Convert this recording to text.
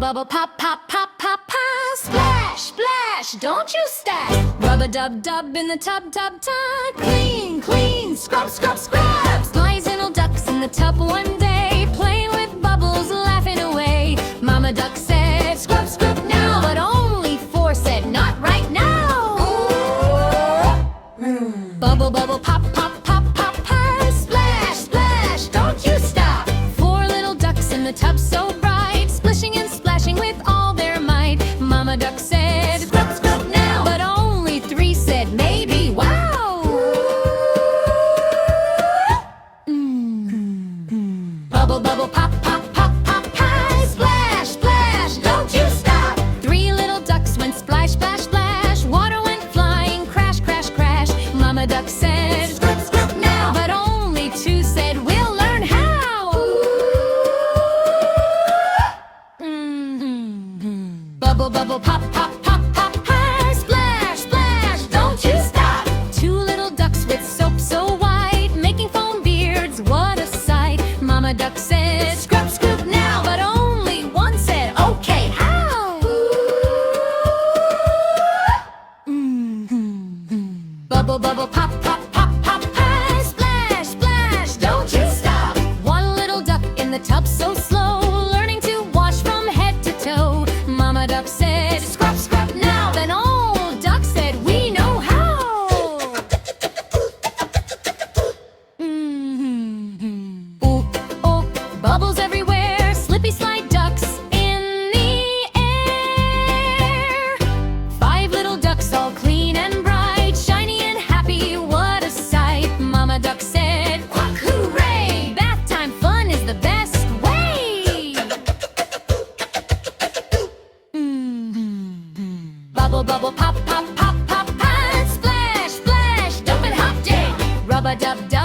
bubble, pop, pop, pop, pop, pop. Splash, splash, don't you stop. Rub a dub, dub in the tub, tub, tub. Clean, clean, scrub, scrub, scrub. Slice little ducks in the tub one day, playing with bubbles, laughing away. Mama duck said, scrub, scrub now, but only four said, not right now. Bubble, bubble, pop, pop, pop, pop, pop. Splash, splash, don't you stop. Four little ducks in the tub so bright, splishing and splashing with all their might. Mama duck said, scrub, scrub now, but only three said, maybe, wow. Bubble, bubble, pop, pop, pop, pop, pop. Splash, splash, don't you stop. Three little ducks went splash, splash, splash. Water went flying, crash, crash, crash. Mama duck said, scrub, scrub now, but only two said, we'll learn how. Bubble, bubble, pop, pop, pop, pop, pop. Splash, splash, don't you stop. Two little ducks with soap so white, making foam beards, what a sight. Mama duck said, scrub, scrub now, but only one said, okay, how? Bubble, bubble, pop, pop, pop, pop, pop. Splash, splash, don't you stop. One little duck in the tub so slow, learning to wash from head to toe. Mama duck said, scrub, scrub now, then all ducks said, we know how. Oop, oop, bubbles everywhere, slippy slide ducks in the air. Five little ducks all clean and bright, shiny and happy, what a sight. Mama duck said, quack, hooray, bath time fun is the best way. Bubble, bubble, pop, pop, pop, pop, pop. Splash, splash, dump and hop day. Rub a dub, dub.